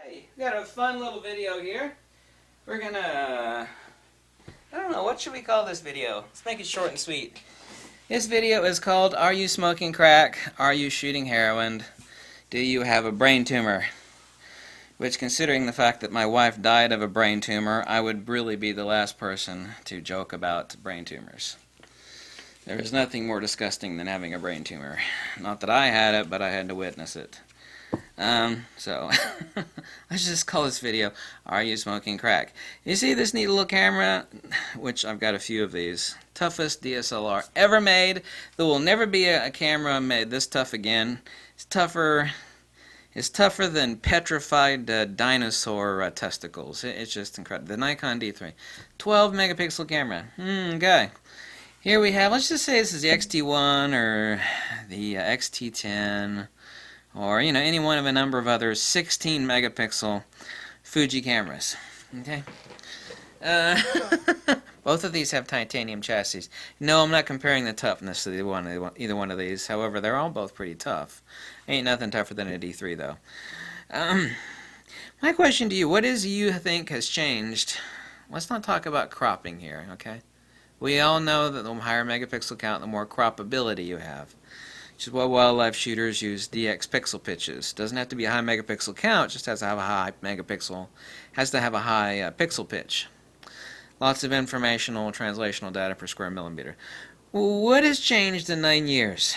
Hey, we got a fun little video here. We're gonna, I don't know, what should we call this video? Let's make it short and sweet. This video is called, Are You Smoking Crack? Are You Shooting Heroin? Do You Have a Brain Tumor? Which, considering the fact that my wife died of a brain tumor, I would really be the last person to joke about brain tumors. There is nothing more disgusting than having a brain tumor. Not that I had it, but I had to witness it. So, let's just call this video, Are You Smoking Crack? You see this neat little camera, which I've got a few of these. Toughest DSLR ever made. There will never be a camera made this tough again. It's tougher than petrified dinosaur testicles. It's just incredible. The Nikon D3. 12 megapixel camera. Okay. Here we have, let's just say this is the XT1 or the XT10. Or, any one of a number of other 16 megapixel Fuji cameras. Okay? Both of these have titanium chassis. No, I'm not comparing the toughness of either one of these. However, they're all both pretty tough. Ain't nothing tougher than a D3, though. My question to you, what is you think has changed? Let's not talk about cropping here, okay? We all know that the higher megapixel count, the more croppability you have. Which is why wildlife shooters use DX pixel pitches. Doesn't have to be a high megapixel count, just has to have a high megapixel, has to have a high pixel pitch. Lots of informational, translational data per square millimeter. What has changed in 9 years?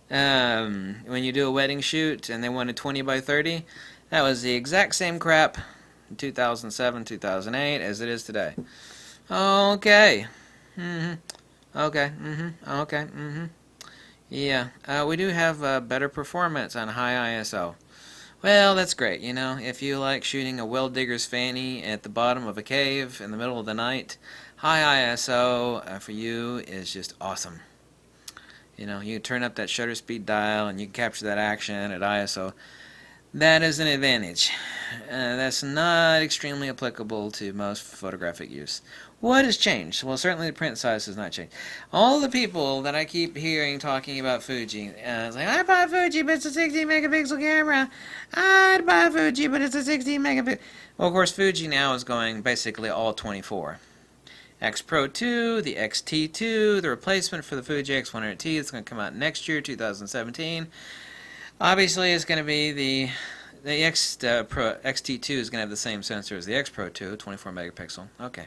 When you do a wedding shoot and they want a 20 by 30, that was the exact same crap in 2007, 2008 as it is today. Okay. Okay. Okay. Yeah, we do have better performance on high ISO. Well, that's great, if you like shooting a well digger's fanny at the bottom of a cave in the middle of the night, high ISO for you is just awesome. You turn up that shutter speed dial and you can capture that action at ISO. That is an advantage. That's not extremely applicable to most photographic use. What has changed? Well, certainly the print size has not changed. All the people that I keep hearing talking about Fuji, it's like, I bought Fuji, but it's a 16 megapixel camera. I'd buy Fuji, but it's a 16 megapixel. Well, of course, Fuji now is going basically all 24. X Pro 2, the XT2, the replacement for the Fuji X100T is going to come out next year, 2017. Obviously, it's going to be the XT2 is going to have the same sensor as the X Pro 2, 24 megapixel. Okay.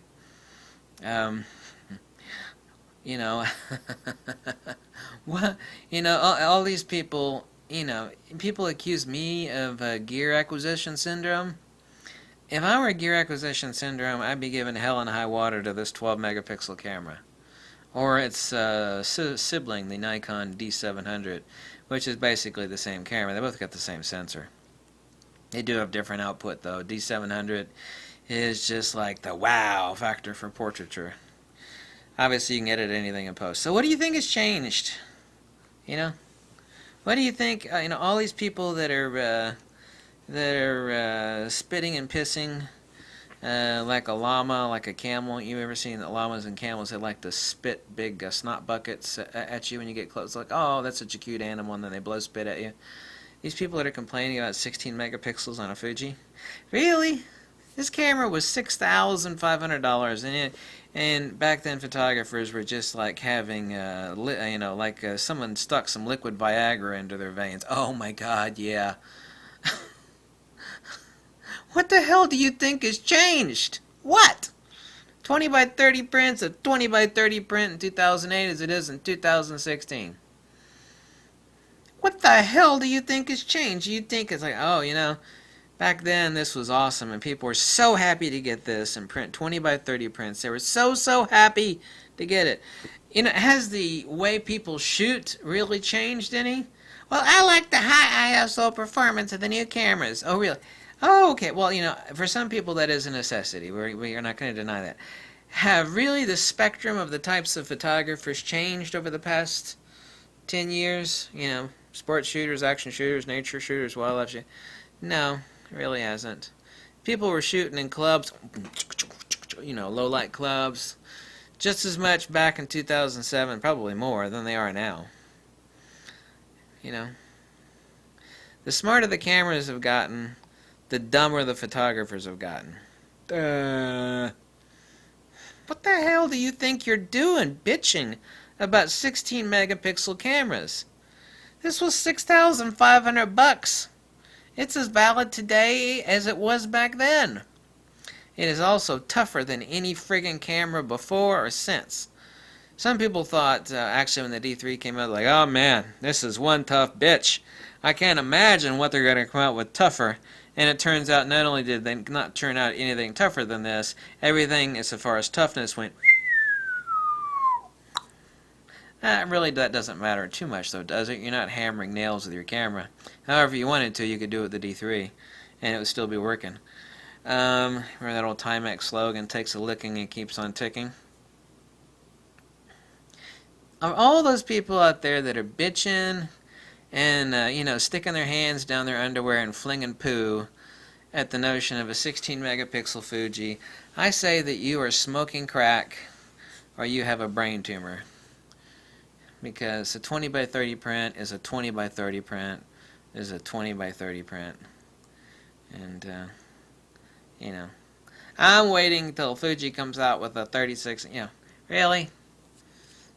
What? All these people, people accuse me of gear acquisition syndrome. If I were gear acquisition syndrome, I'd be giving hell and high water to this 12 megapixel camera. Or its sibling, the Nikon D700, which is basically the same camera. They both got the same sensor. They do have different output, though. D700 is just like the wow factor for portraiture. Obviously, you can edit anything in post. So what do you think has changed? What do you think, all these people that are spitting and pissing like a llama, like a camel. You ever seen that llamas and camels, they like to spit big snot buckets at you when you get close? Like, oh, that's such a cute animal, and then they blow spit at you. These people that are complaining about 16 megapixels on a Fuji. Really? This camera was $6,500, and back then photographers were just like having, someone stuck some liquid Viagra into their veins. Oh my God, yeah. What the hell do you think has changed? What? 20 by 30 prints, a 20 by 30 print in 2008 as it is in 2016. What the hell do you think has changed? You think it's like, oh, back then this was awesome and people were so happy to get this and print 20 by 30 prints. They were so happy to get it. Has the way people shoot really changed any? Well, I like the high ISO performance of the new cameras. Oh, really? Oh, okay. Well, for some people that is a necessity. We are not going to deny that. Have really the spectrum of the types of photographers changed over the past 10 years? Sports shooters, action shooters, nature shooters, wildlife shooters? No, it really hasn't. People were shooting in clubs, low-light clubs, just as much back in 2007, probably more, than they are now. The smarter the cameras have gotten, the dumber the photographers have gotten. What the hell do you think you're doing, bitching about 16 megapixel cameras? This was $6,500. It's as valid today as it was back then. It is also tougher than any friggin' camera before or since. Some people thought, actually when the D3 came out, like, oh man, this is one tough bitch. I can't imagine what they're going to come out with tougher. And it turns out not only did they not turn out anything tougher than this, everything as far as toughness went. Really, that doesn't matter too much though, does it? You're not hammering nails with your camera. However you wanted to, you could do it with the D3, and it would still be working. Remember that old Timex slogan, takes a licking and keeps on ticking? Of all those people out there that are bitching and, sticking their hands down their underwear and flinging poo at the notion of a 16 megapixel Fuji, I say that you are smoking crack or you have a brain tumor. Because a 20 by 30 print is a 20 by 30 print is a 20 by 30 print. And, I'm waiting till Fuji comes out with a 36, really?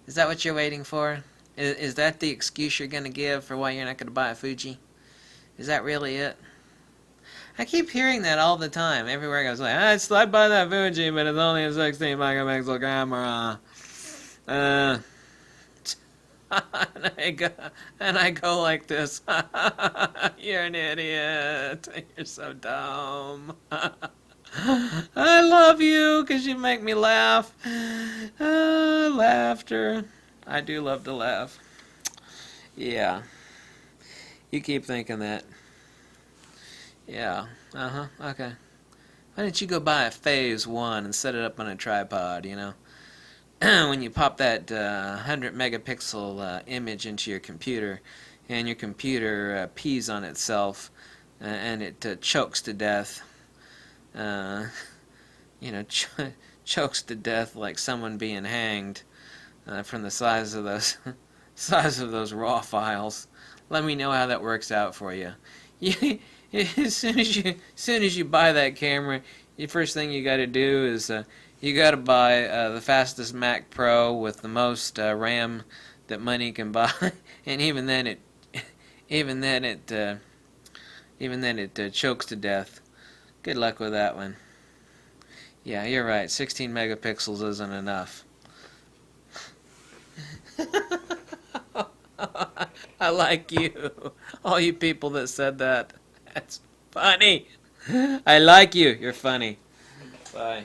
Is that what you're waiting for? Is that the excuse you're going to give for why you're not going to buy a Fuji? Is that really it? I keep hearing that all the time. Everywhere I go, it's like, I'd buy that Fuji, but it's only a 16 megapixel camera. And I go like this. You're an idiot. You're so dumb. I love you because you make me laugh. Laughter. I do love to laugh. Yeah. You keep thinking that. Yeah. Okay. Why don't you go buy a Phase 1 and set it up on a tripod, when you pop that 100 megapixel image into your computer, and your computer pees on itself, and it chokes to death, chokes to death like someone being hanged from the size of those raw files. Let me know how that works out for you. As soon as you buy that camera, the first thing you got to do is you got to buy the fastest Mac Pro with the most RAM that money can buy, and even then it chokes to death. Good luck with that one. Yeah, you're right. 16 megapixels isn't enough. I like you. All you people that said that. That's funny. I like you. You're funny. Bye.